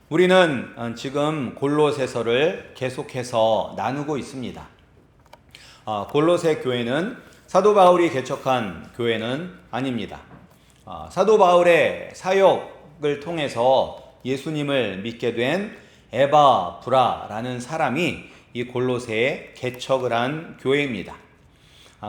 우리는 지금 골로새서를 계속해서 나누고 있습니다. 골로새 교회는 사도 바울이 개척한 교회는 아닙니다. 사도 바울의 사역을 통해서 예수님을 믿게 된 에바브라라는 사람이 이 골로새에 개척을 한 교회입니다.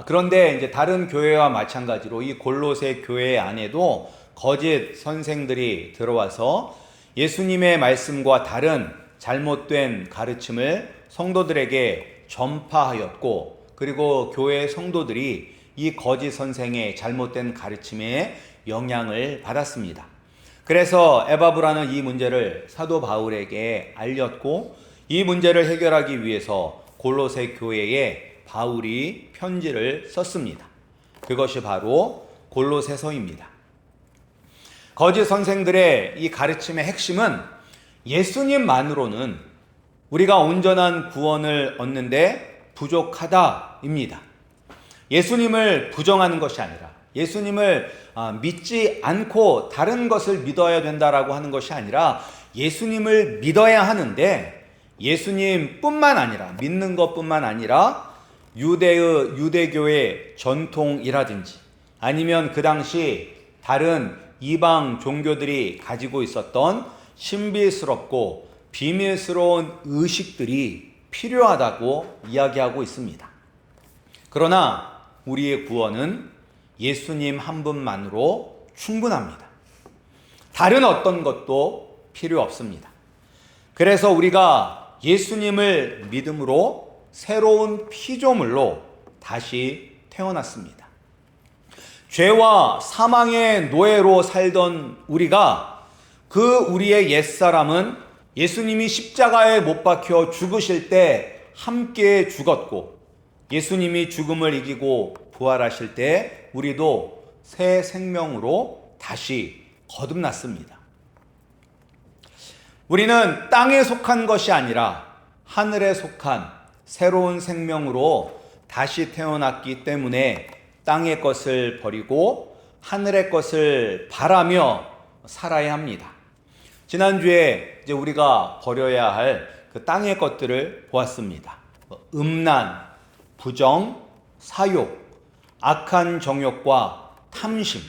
그런데 이제 다른 교회와 마찬가지로 이 골로새 교회 안에도 거짓 선생들이 들어와서 예수님의 말씀과 다른 잘못된 가르침을 성도들에게 전파하였고, 그리고 교회 성도들이 이 거짓 선생의 잘못된 가르침에 영향을 받았습니다. 그래서 에바브라는 이 문제를 사도 바울에게 알렸고, 이 문제를 해결하기 위해서 골로새 교회에 바울이 편지를 썼습니다. 그것이 바로 골로새서입니다. 거짓 선생들의 이 가르침의 핵심은 예수님만으로는 우리가 온전한 구원을 얻는데 부족하다입니다. 예수님을 부정하는 것이 아니라, 예수님을 믿지 않고 다른 것을 믿어야 된다라고 하는 것이 아니라, 예수님을 믿어야 하는데 예수님뿐만 아니라, 믿는 것뿐만 아니라 유대교의 전통이라든지 아니면 그 당시 다른 이방 종교들이 가지고 있었던 신비스럽고 비밀스러운 의식들이 필요하다고 이야기하고 있습니다. 그러나 우리의 구원은 예수님 한 분만으로 충분합니다. 다른 어떤 것도 필요 없습니다. 그래서 우리가 예수님을 믿음으로 새로운 피조물로 다시 태어났습니다. 죄와 사망의 노예로 살던 우리가, 우리의 옛사람은 예수님이 십자가에 못 박혀 죽으실 때 함께 죽었고, 예수님이 죽음을 이기고 부활하실 때 우리도 새 생명으로 다시 거듭났습니다. 우리는 땅에 속한 것이 아니라 하늘에 속한 새로운 생명으로 다시 태어났기 때문에 땅의 것을 버리고 하늘의 것을 바라며 살아야 합니다. 지난주에 이제 우리가 버려야 할 그 땅의 것들을 보았습니다. 음란, 부정, 사욕, 악한 정욕과 탐심,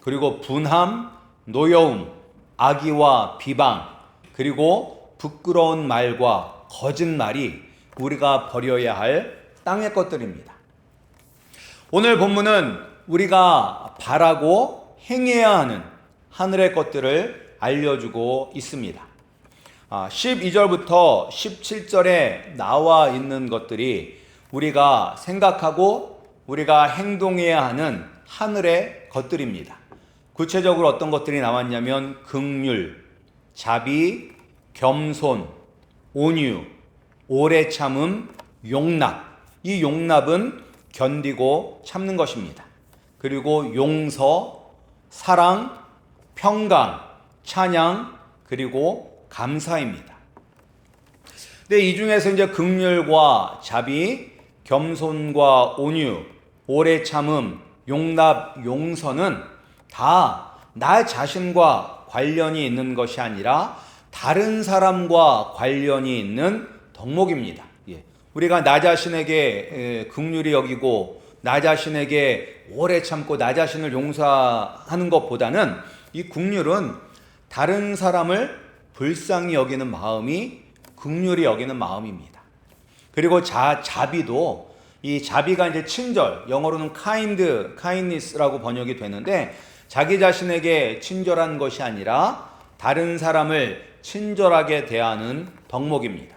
그리고 분함, 노여움, 악의와 비방, 그리고 부끄러운 말과 거짓말이 우리가 버려야 할 땅의 것들입니다. 오늘 본문은 우리가 바라고 행해야 하는 하늘의 것들을 알려주고 있습니다. 12절부터 17절에 나와 있는 것들이 우리가 생각하고 우리가 행동해야 하는 하늘의 것들입니다. 구체적으로 어떤 것들이 나왔냐면 긍휼, 자비, 겸손, 온유, 오래 참음, 용납. 이 용납은 견디고 참는 것입니다. 그리고 용서, 사랑, 평강, 찬양, 그리고 감사입니다. 근데 이 중에서 이제 긍휼과 자비, 겸손과 온유, 오래 참음, 용납, 용서는 다 나 자신과 관련이 있는 것이 아니라 다른 사람과 관련이 있는 덕목입니다. 우리가 나 자신에게 긍휼히 여기고 나 자신에게 오래 참고 나 자신을 용서하는 것보다는 이 긍휼은 다른 사람을 불쌍히 여기는 마음이 긍휼히 여기는 마음입니다. 그리고 자비도, 이 자비가 이제 친절, 영어로는 kindness라고 번역이 되는데, 자기 자신에게 친절한 것이 아니라 다른 사람을 친절하게 대하는 덕목입니다.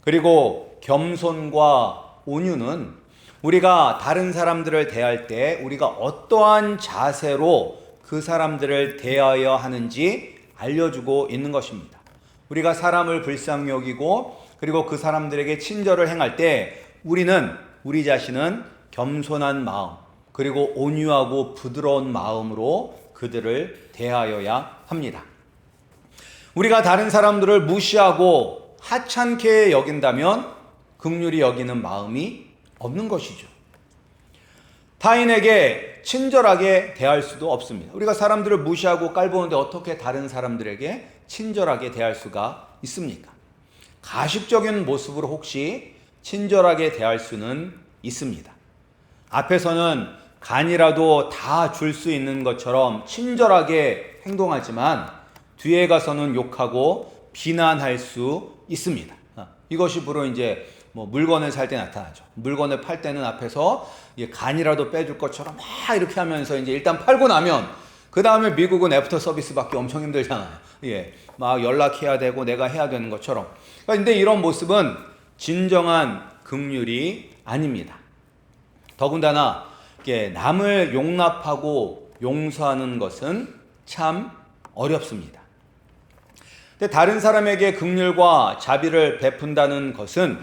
그리고 겸손과 온유는 우리가 다른 사람들을 대할 때 우리가 어떠한 자세로 그 사람들을 대하여 하는지 알려주고 있는 것입니다. 우리가 사람을 불쌍히 여기고 그리고 그 사람들에게 친절을 행할 때 우리 자신은 겸손한 마음, 그리고 온유하고 부드러운 마음으로 그들을 대하여야 합니다. 우리가 다른 사람들을 무시하고 하찮게 여긴다면 긍휼히 여기는 마음이 없는 것이죠. 타인에게 친절하게 대할 수도 없습니다. 우리가 사람들을 무시하고 깔보는데 어떻게 다른 사람들에게 친절하게 대할 수가 있습니까? 가식적인 모습으로 혹시 친절하게 대할 수는 있습니다. 앞에서는 간이라도 다 줄 수 있는 것처럼 친절하게 행동하지만 뒤에 가서는 욕하고 비난할 수 있습니다. 이것이 바로 이제 물건을 살 때 나타나죠. 물건을 팔 때는 앞에서 간이라도 빼줄 것처럼 막 이렇게 하면서 이제 일단 팔고 나면 그 다음에 미국은 애프터 서비스 받기 엄청 힘들잖아요. 막 연락해야 되고 내가 해야 되는 것처럼. 그런데 이런 모습은 진정한 긍휼이 아닙니다. 더군다나 남을 용납하고 용서하는 것은 참 어렵습니다. 근데 다른 사람에게 긍휼과 자비를 베푼다는 것은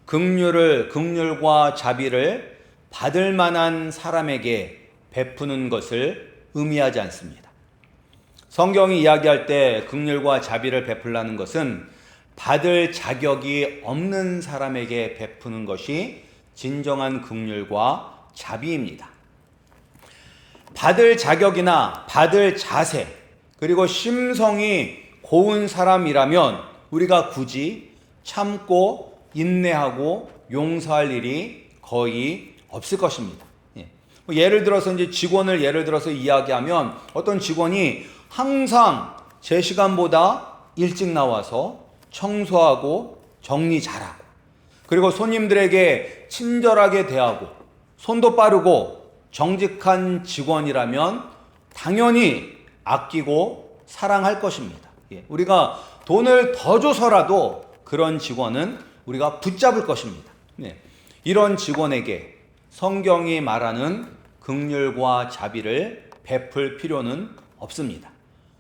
긍휼과 자비를 받을 만한 사람에게 베푸는 것을 의미하지 않습니다. 성경이 이야기할 때 긍휼과 자비를 베풀라는 것은 받을 자격이 없는 사람에게 베푸는 것이 진정한 긍휼과 자비입니다. 받을 자격이나 받을 자세, 그리고 심성이 고운 사람이라면 우리가 굳이 참고 인내하고 용서할 일이 거의 없을 것입니다. 예를 들어서 이제 직원을 예를 들어서 이야기하면 어떤 직원이 항상 제 시간보다 일찍 나와서 청소하고 정리 잘하고 그리고 손님들에게 친절하게 대하고 손도 빠르고 정직한 직원이라면 당연히 아끼고 사랑할 것입니다. 우리가 돈을 더 줘서라도 그런 직원은 우리가 붙잡을 것입니다. 이런 직원에게 성경이 말하는 긍휼과 자비를 베풀 필요는 없습니다.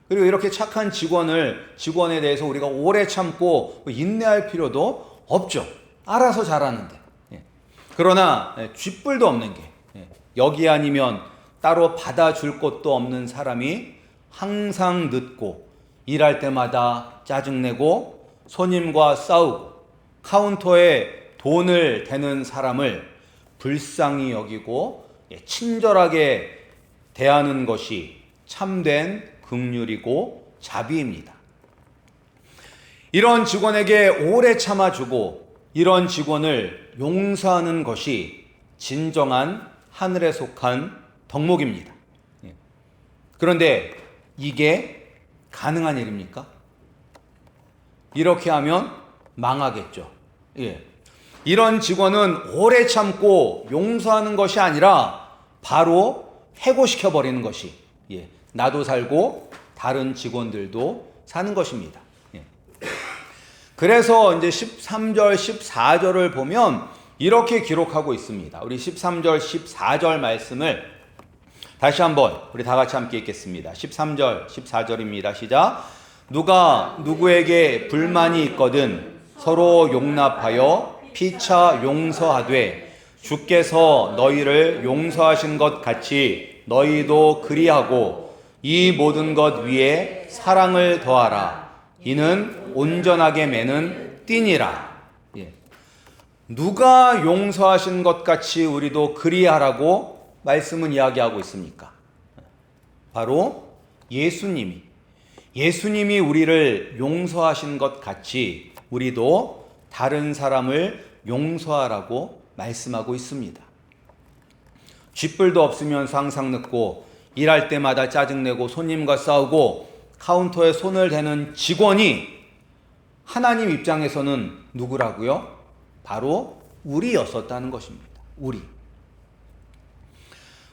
그리고 이렇게 착한 직원에 대해서 우리가 오래 참고 인내할 필요도 없죠. 알아서 잘하는데. 그러나 쥐뿔도 없는 게 여기 아니면 따로 받아줄 것도 없는 사람이 항상 늦고 일할 때마다 짜증내고 손님과 싸우고 카운터에 돈을 대는 사람을 불쌍히 여기고 친절하게 대하는 것이 참된 긍휼이고 자비입니다. 이런 직원에게 오래 참아주고 이런 직원을 용서하는 것이 진정한 하늘에 속한 덕목입니다. 그런데 이게 가능한 일입니까? 이렇게 하면 망하겠죠. 이런 직원은 오래 참고 용서하는 것이 아니라 바로 해고시켜버리는 것이 나도 살고 다른 직원들도 사는 것입니다. 그래서 이제 13절, 14절을 보면 이렇게 기록하고 있습니다. 우리 13절, 14절 말씀을 다시 한번 우리 다 같이 함께 읽겠습니다. 13절, 14절입니다. 시작. 누가 누구에게 불만이 있거든 서로 용납하여 피차 용서하되 주께서 너희를 용서하신 것 같이 너희도 그리하고 이 모든 것 위에 사랑을 더하라. 이는 온전하게 매는 띠니라. 누가 용서하신 것 같이 우리도 그리하라고 말씀은 이야기하고 있습니까? 바로 예수님이 우리를 용서하신 것 같이 우리도 다른 사람을 용서하라고 말씀하고 있습니다. 쥐뿔도 없으면서 항상 늦고 일할 때마다 짜증내고 손님과 싸우고 카운터에 손을 대는 직원이 하나님 입장에서는 누구라고요? 바로 우리였었다는 것입니다.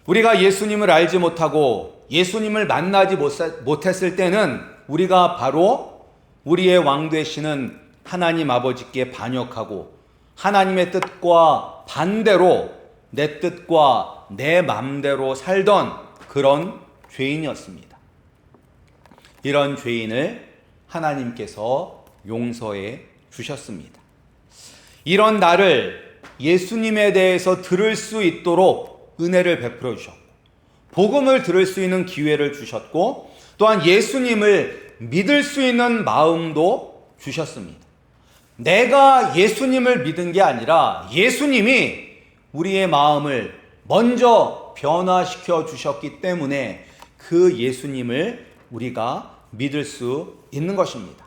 우리가 예수님을 알지 못하고 예수님을 만나지 못했을 때는 우리가 바로 우리의 왕 되시는 하나님 아버지께 반역하고 하나님의 뜻과 반대로 내 뜻과 내 맘대로 살던 그런 죄인이었습니다. 이런 죄인을 하나님께서 용서해 주셨습니다. 이런 나를 예수님에 대해서 들을 수 있도록 은혜를 베풀어 주셨고 복음을 들을 수 있는 기회를 주셨고 또한 예수님을 믿을 수 있는 마음도 주셨습니다. 내가 예수님을 믿은 게 아니라 예수님이 우리의 마음을 먼저 변화시켜 주셨기 때문에 그 예수님을 우리가 믿을 수 있는 것입니다.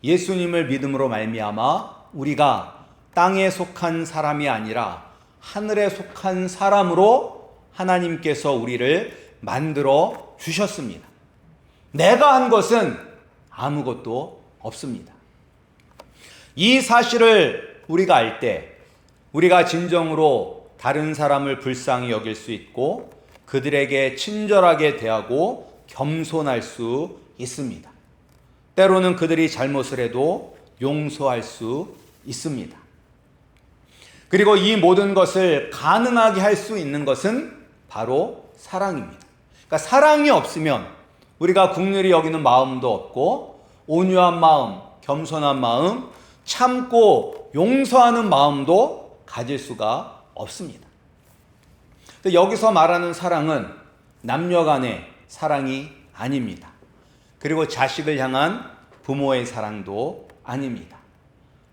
예수님을 믿음으로 말미암아 우리가 땅에 속한 사람이 아니라 하늘에 속한 사람으로 하나님께서 우리를 만들어 주셨습니다. 내가 한 것은 아무것도 없습니다. 이 사실을 우리가 알 때 우리가 진정으로 다른 사람을 불쌍히 여길 수 있고 그들에게 친절하게 대하고 겸손할 수 있습니다. 때로는 그들이 잘못을 해도 용서할 수 있습니다. 그리고 이 모든 것을 가능하게 할 수 있는 것은 바로 사랑입니다. 그러니까 사랑이 없으면 우리가 긍휼히 여기는 마음도 없고 온유한 마음, 겸손한 마음, 참고 용서하는 마음도 가질 수가 없습니다. 여기서 말하는 사랑은 남녀 간의 사랑이 아닙니다. 그리고 자식을 향한 부모의 사랑도 아닙니다.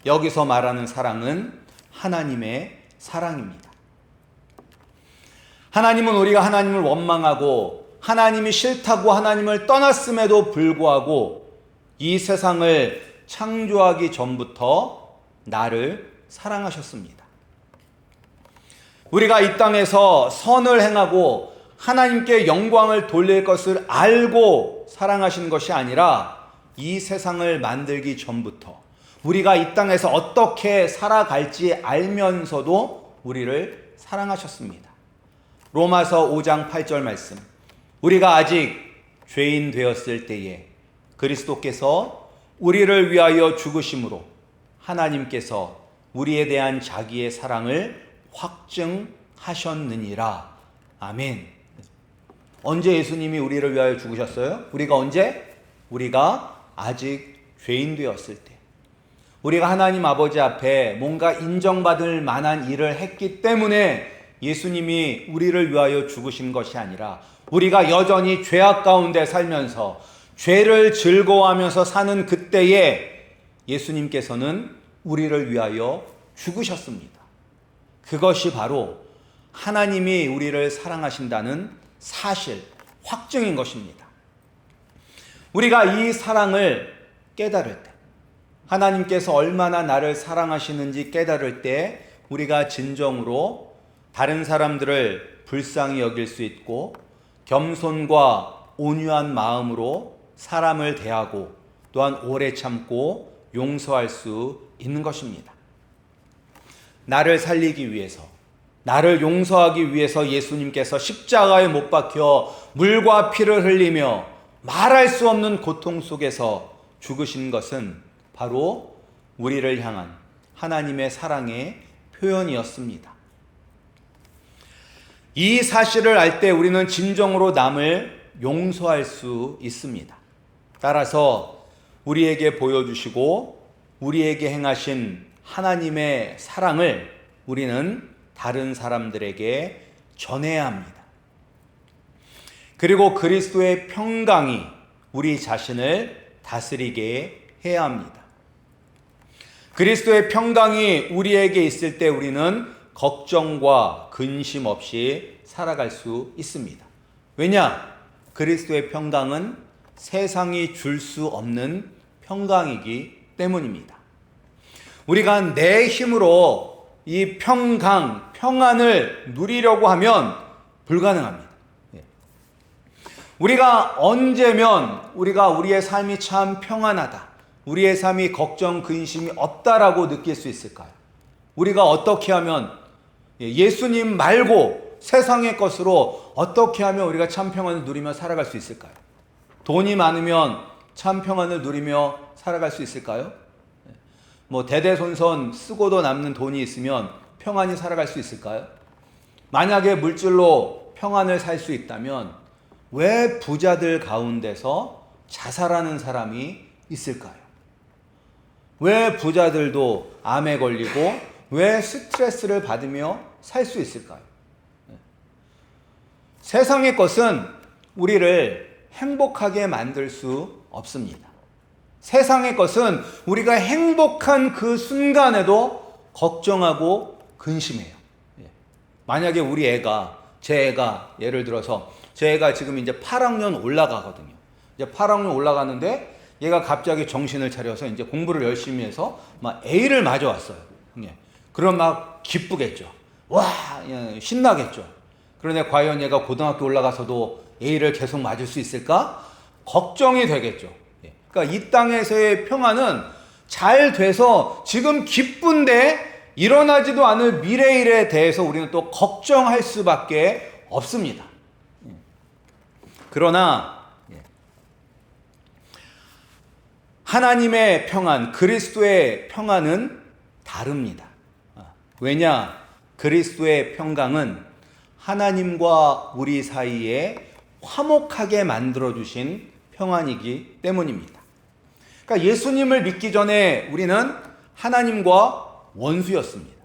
여기서 말하는 사랑은 하나님의 사랑입니다. 하나님은 우리가 하나님을 원망하고 하나님이 싫다고 하나님을 떠났음에도 불구하고 이 세상을 창조하기 전부터 나를 사랑하셨습니다. 우리가 이 땅에서 선을 행하고 하나님께 영광을 돌릴 것을 알고 사랑하신 것이 아니라 이 세상을 만들기 전부터 우리가 이 땅에서 어떻게 살아갈지 알면서도 우리를 사랑하셨습니다. 로마서 5장 8절 말씀. 우리가 아직 죄인 되었을 때에 그리스도께서 우리를 위하여 죽으심으로 하나님께서 우리에 대한 자기의 사랑을 확증하셨느니라. 아멘. 언제 예수님이 우리를 위하여 죽으셨어요? 우리가 언제? 우리가 아직 죄인 되었을 때. 우리가 하나님 아버지 앞에 뭔가 인정받을 만한 일을 했기 때문에 예수님이 우리를 위하여 죽으신 것이 아니라 우리가 여전히 죄악 가운데 살면서 죄를 즐거워하면서 사는 그때에 예수님께서는 우리를 위하여 죽으셨습니다. 그것이 바로 하나님이 우리를 사랑하신다는 사실, 확증인 것입니다. 우리가 이 사랑을 깨달을 때, 하나님께서 얼마나 나를 사랑하시는지 깨달을 때 우리가 진정으로 다른 사람들을 불쌍히 여길 수 있고 겸손과 온유한 마음으로 사람을 대하고 또한 오래 참고 용서할 수 있는 것입니다. 나를 살리기 위해서, 나를 용서하기 위해서 예수님께서 십자가에 못 박혀 물과 피를 흘리며 말할 수 없는 고통 속에서 죽으신 것은 바로 우리를 향한 하나님의 사랑의 표현이었습니다. 이 사실을 알 때 우리는 진정으로 남을 용서할 수 있습니다. 따라서 우리에게 보여주시고 우리에게 행하신 하나님의 사랑을 우리는 다른 사람들에게 전해야 합니다. 그리고 그리스도의 평강이 우리 자신을 다스리게 해야 합니다. 그리스도의 평강이 우리에게 있을 때 우리는 걱정과 근심 없이 살아갈 수 있습니다. 왜냐? 그리스도의 평강은 세상이 줄 수 없는 평강이기 때문입니다. 우리가 내 힘으로 이 평강, 평안을 누리려고 하면 불가능합니다. 우리가 언제면 우리가 우리의 삶이 참 평안하다, 우리의 삶이 걱정, 근심이 없다라고 느낄 수 있을까요? 우리가 어떻게 하면 예수님 말고 세상의 것으로 어떻게 하면 우리가 참 평안을 누리며 살아갈 수 있을까요? 돈이 많으면 참 평안을 누리며 살아갈 수 있을까요? 대대손손 쓰고도 남는 돈이 있으면 평안히 살아갈 수 있을까요? 만약에 물질로 평안을 살 수 있다면 왜 부자들 가운데서 자살하는 사람이 있을까요? 왜 부자들도 암에 걸리고 왜 스트레스를 받으며 살 수 있을까요? 세상의 것은 우리를 행복하게 만들 수 없습니다. 세상의 것은 우리가 행복한 그 순간에도 걱정하고 근심해요. 만약에 우리 애가 제 애가 예를 들어서 제 애가 지금 이제 8학년 올라가거든요. 이제 8학년 올라가는데 얘가 갑자기 정신을 차려서 이제 공부를 열심히 해서 막 A를 맞아왔어요. 예. 그럼 막 기쁘겠죠. 와, 예, 신나겠죠. 그런데 과연 얘가 고등학교 올라가서도 A를 계속 맞을 수 있을까? 걱정이 되겠죠. 예. 그러니까 이 땅에서의 평안은 잘 돼서 지금 기쁜데 일어나지도 않을 미래일에 대해서 우리는 또 걱정할 수밖에 없습니다. 그러나 하나님의 평안, 그리스도의 평안은 다릅니다. 왜냐? 그리스도의 평강은 하나님과 우리 사이에 화목하게 만들어주신 평안이기 때문입니다. 그러니까 예수님을 믿기 전에 우리는 하나님과 원수였습니다.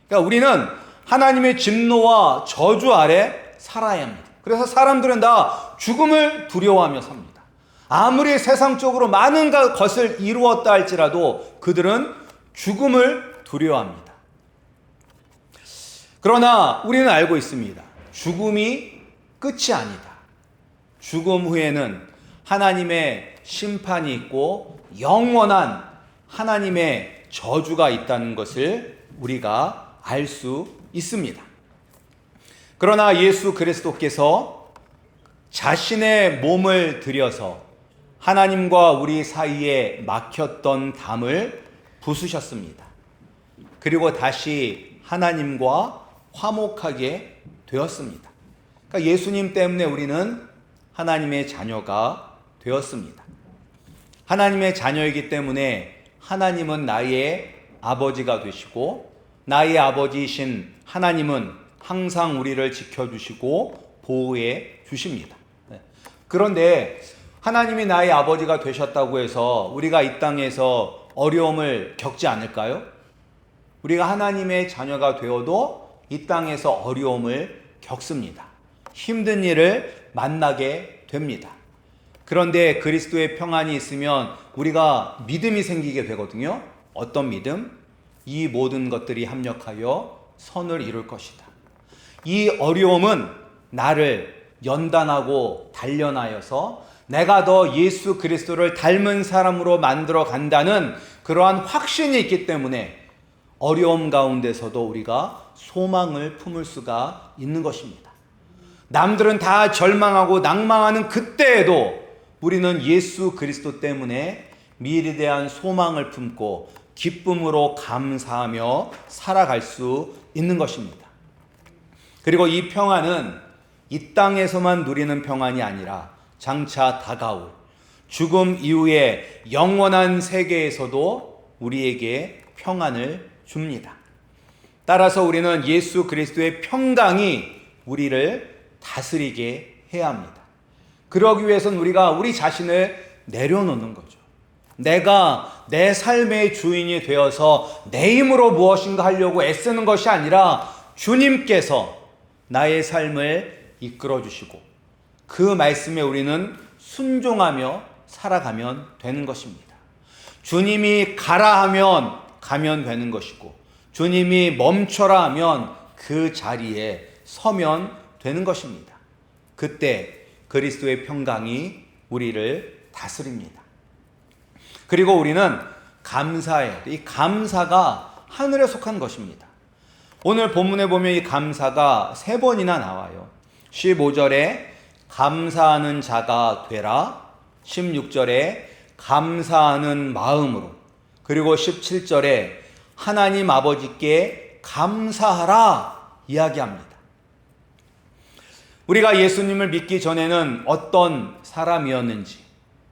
그러니까 우리는 하나님의 진노와 저주 아래 살아야 합니다. 그래서 사람들은 다 죽음을 두려워하며 삽니다. 아무리 세상적으로 많은 것을 이루었다 할지라도 그들은 죽음을 두려워합니다. 그러나 우리는 알고 있습니다. 죽음이 끝이 아니다. 죽음 후에는 하나님의 심판이 있고 영원한 하나님의 저주가 있다는 것을 우리가 알 수 있습니다. 그러나 예수 그리스도께서 자신의 몸을 들여서 하나님과 우리 사이에 막혔던 담을 부수셨습니다. 그리고 다시 하나님과 화목하게 되었습니다. 그러니까 예수님 때문에 우리는 하나님의 자녀가 되었습니다. 하나님의 자녀이기 때문에 하나님은 나의 아버지가 되시고 나의 아버지이신 하나님은 항상 우리를 지켜주시고 보호해 주십니다. 그런데 하나님이 나의 아버지가 되셨다고 해서 우리가 이 땅에서 어려움을 겪지 않을까요? 우리가 하나님의 자녀가 되어도 이 땅에서 어려움을 겪습니다. 힘든 일을 만나게 됩니다. 그런데 그리스도의 평안이 있으면 우리가 믿음이 생기게 되거든요. 어떤 믿음? 이 모든 것들이 합력하여 선을 이룰 것이다. 이 어려움은 나를 연단하고 단련하여서 내가 더 예수 그리스도를 닮은 사람으로 만들어 간다는 그러한 확신이 있기 때문에 어려움 가운데서도 우리가 소망을 품을 수가 있는 것입니다. 남들은 다 절망하고 낭망하는 그때에도 우리는 예수 그리스도 때문에 미래에 대한 소망을 품고 기쁨으로 감사하며 살아갈 수 있는 것입니다. 그리고 이 평안은 이 땅에서만 누리는 평안이 아니라 장차 다가올 죽음 이후의 영원한 세계에서도 우리에게 평안을 줍니다. 따라서 우리는 예수 그리스도의 평강이 우리를 다스리게 해야 합니다. 그러기 위해서는 우리가 우리 자신을 내려놓는 거죠. 내가 내 삶의 주인이 되어서 내 힘으로 무엇인가 하려고 애쓰는 것이 아니라 주님께서 나의 삶을 이끌어 주시고 그 말씀에 우리는 순종하며 살아가면 되는 것입니다. 주님이 가라 하면 가면 되는 것이고 주님이 멈춰라 하면 그 자리에 서면 되는 것입니다. 그때 그리스도의 평강이 우리를 다스립니다. 그리고 우리는 감사해야 돼. 이 감사가 하늘에 속한 것입니다. 오늘 본문에 보면 이 감사가 3번이나 나와요. 15절에 감사하는 자가 되라. 16절에 감사하는 마음으로. 그리고 17절에 하나님 아버지께 감사하라 이야기합니다. 우리가 예수님을 믿기 전에는 어떤 사람이었는지,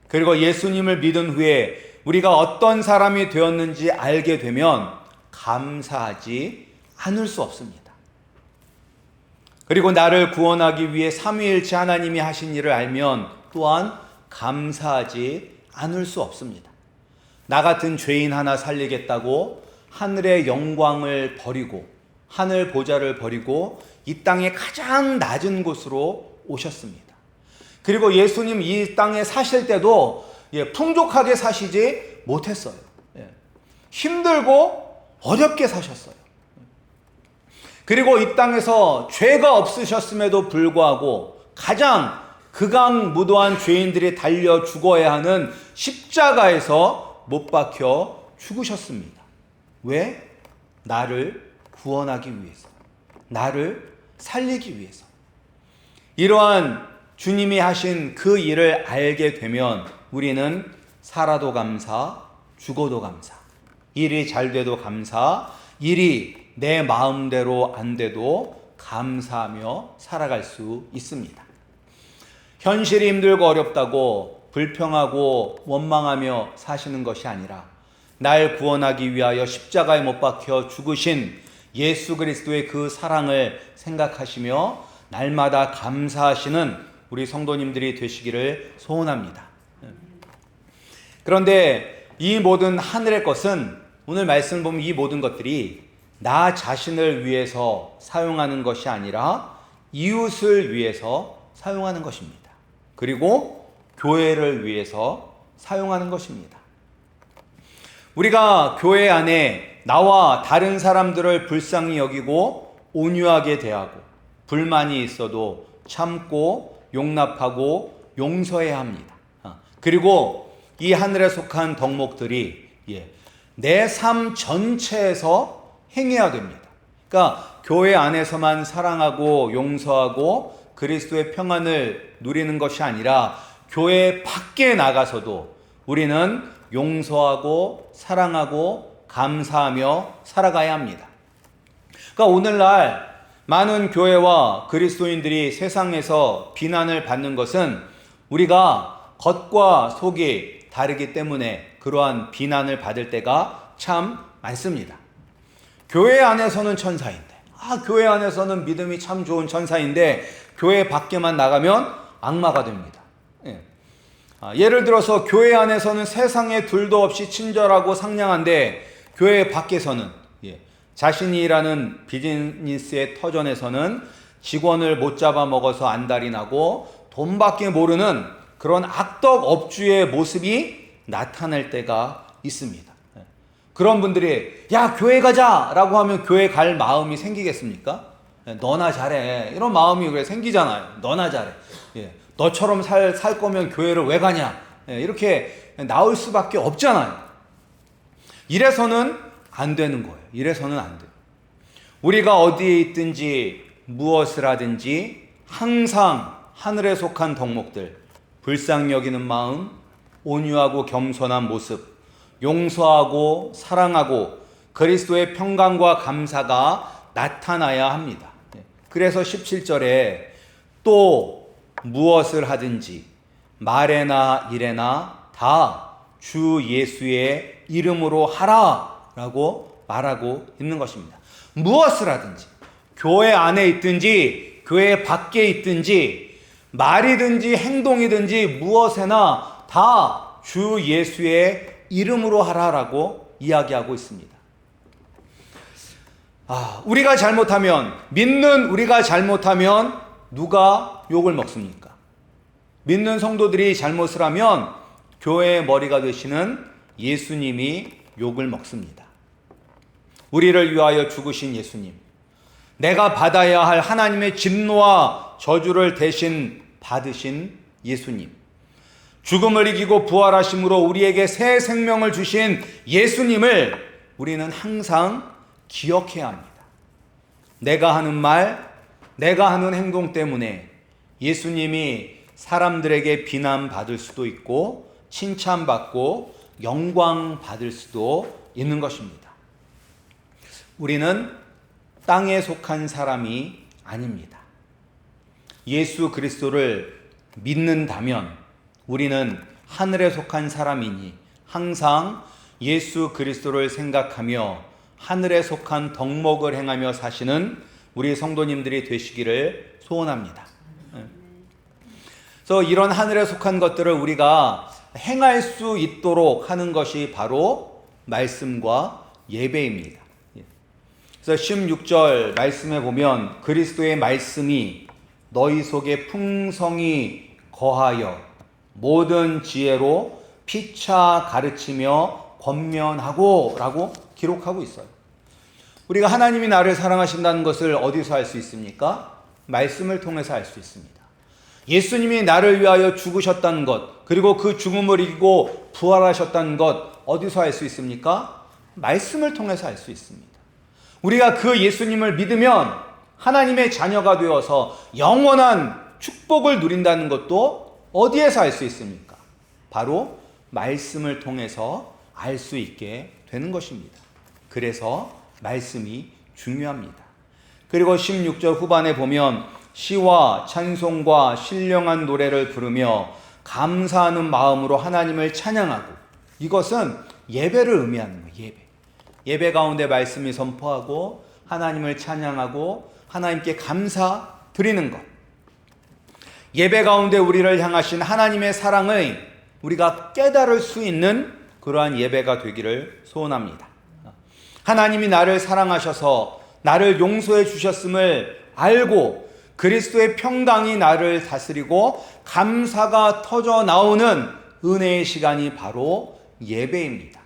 그리고 예수님을 믿은 후에 우리가 어떤 사람이 되었는지 알게 되면 감사하지 않을 수 없습니다. 그리고 나를 구원하기 위해 삼위일체 하나님이 하신 일을 알면 또한 감사하지 않을 수 없습니다. 나 같은 죄인 하나 살리겠다고 하늘의 영광을 버리고 하늘 보좌를 버리고 이 땅의 가장 낮은 곳으로 오셨습니다. 그리고 예수님 이 땅에 사실 때도 풍족하게 사시지 못했어요. 힘들고 어렵게 사셨어요. 그리고 이 땅에서 죄가 없으셨음에도 불구하고 가장 극악무도한 죄인들이 달려 죽어야 하는 십자가에서 못 박혀 죽으셨습니다. 왜? 나를 구원하기 위해서, 나를 살리기 위해서. 이러한 주님이 하신 그 일을 알게 되면 우리는 살아도 감사, 죽어도 감사, 일이 잘 돼도 감사, 일이 내 마음대로 안 돼도 감사하며 살아갈 수 있습니다. 현실이 힘들고 어렵다고 불평하고 원망하며 사시는 것이 아니라 날 구원하기 위하여 십자가에 못 박혀 죽으신 예수 그리스도의 그 사랑을 생각하시며 날마다 감사하시는 우리 성도님들이 되시기를 소원합니다. 그런데 이 모든 하늘의 것은, 오늘 말씀 보면 이 모든 것들이 나 자신을 위해서 사용하는 것이 아니라 이웃을 위해서 사용하는 것입니다. 그리고 교회를 위해서 사용하는 것입니다. 우리가 교회 안에 나와 다른 사람들을 불쌍히 여기고 온유하게 대하고 불만이 있어도 참고 용납하고 용서해야 합니다. 그리고 이 하늘에 속한 덕목들이 내 삶 전체에서 행해야 됩니다. 그러니까 교회 안에서만 사랑하고 용서하고 그리스도의 평안을 누리는 것이 아니라 교회 밖에 나가서도 우리는 용서하고 사랑하고 감사하며 살아가야 합니다. 그러니까 오늘날 많은 교회와 그리스도인들이 세상에서 비난을 받는 것은 우리가 겉과 속이 다르기 때문에 그러한 비난을 받을 때가 참 많습니다. 교회 안에서는 천사인데, 교회 안에서는 믿음이 참 좋은 천사인데 교회 밖에만 나가면 악마가 됩니다. 예를 들어서 교회 안에서는 세상에 둘도 없이 친절하고 상냥한데 교회 밖에서는 자신이 일하는 비즈니스의 터전에서는 직원을 못 잡아먹어서 안달이 나고 돈밖에 모르는 그런 악덕 업주의 모습이 나타날 때가 있습니다. 그런 분들이 야 교회 가자 라고 하면 교회 갈 마음이 생기겠습니까? 너나 잘해 이런 마음이 왜 생기잖아요. 너나 잘해, 너처럼 살 거면 교회를 왜 가냐, 이렇게 나올 수밖에 없잖아요. 이래서는 안 되는 거예요. 이래서는 안 돼요. 우리가 어디에 있든지 무엇을 하든지 항상 하늘에 속한 덕목들, 불쌍히 여기는 마음, 온유하고 겸손한 모습, 용서하고 사랑하고 그리스도의 평강과 감사가 나타나야 합니다. 그래서 17절에 또 무엇을 하든지 말에나 일에나 다 주 예수의 이름으로 하라 라고 말하고 있는 것입니다. 무엇을 하든지, 교회 안에 있든지 교회 밖에 있든지 말이든지 행동이든지 무엇에나 다 주 예수의 이름으로 하라라고 이야기하고 있습니다. 우리가 잘못하면, 믿는 우리가 잘못하면 누가 욕을 먹습니까? 믿는 성도들이 잘못을 하면 교회의 머리가 되시는 예수님이 욕을 먹습니다. 우리를 위하여 죽으신 예수님, 내가 받아야 할 하나님의 진노와 저주를 대신 받으신 예수님, 죽음을 이기고 부활하심으로 우리에게 새 생명을 주신 예수님을 우리는 항상 기억해야 합니다. 내가 하는 말, 내가 하는 행동 때문에 예수님이 사람들에게 비난받을 수도 있고 칭찬받고 영광받을 수도 있는 것입니다. 우리는 땅에 속한 사람이 아닙니다. 예수 그리스도를 믿는다면 우리는 하늘에 속한 사람이니 항상 예수 그리스도를 생각하며 하늘에 속한 덕목을 행하며 사시는 우리 성도님들이 되시기를 소원합니다. 그래서 이런 하늘에 속한 것들을 우리가 행할 수 있도록 하는 것이 바로 말씀과 예배입니다. 그래서 16절 말씀에 보면 그리스도의 말씀이 너희 속에 풍성히 거하여 모든 지혜로 피차 가르치며 권면하고 라고 기록하고 있어요. 우리가 하나님이 나를 사랑하신다는 것을 어디서 알 수 있습니까? 말씀을 통해서 알 수 있습니다. 예수님이 나를 위하여 죽으셨다는 것, 그리고 그 죽음을 이기고 부활하셨다는 것 어디서 알 수 있습니까? 말씀을 통해서 알 수 있습니다. 우리가 그 예수님을 믿으면 하나님의 자녀가 되어서 영원한 축복을 누린다는 것도 어디에서 알 수 있습니까? 바로 말씀을 통해서 알 수 있게 되는 것입니다. 그래서 말씀이 중요합니다. 그리고 16절 후반에 보면 시와 찬송과 신령한 노래를 부르며 감사하는 마음으로 하나님을 찬양하고, 이것은 예배를 의미하는 거예요. 예배 가운데 말씀이 선포하고 하나님을 찬양하고 하나님께 감사 드리는 것. 예배 가운데 우리를 향하신 하나님의 사랑을 우리가 깨달을 수 있는 그러한 예배가 되기를 소원합니다. 하나님이 나를 사랑하셔서 나를 용서해 주셨음을 알고 그리스도의 평강이 나를 다스리고 감사가 터져 나오는 은혜의 시간이 바로 예배입니다.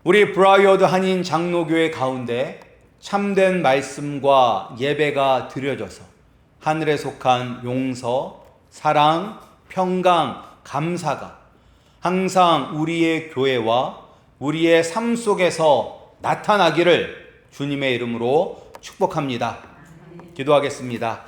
우리 브라이어드 한인 장로교회 가운데 참된 말씀과 예배가 드려져서 하늘에 속한 용서, 사랑, 평강, 감사가 항상 우리의 교회와 우리의 삶 속에서 나타나기를 주님의 이름으로 축복합니다. 기도하겠습니다.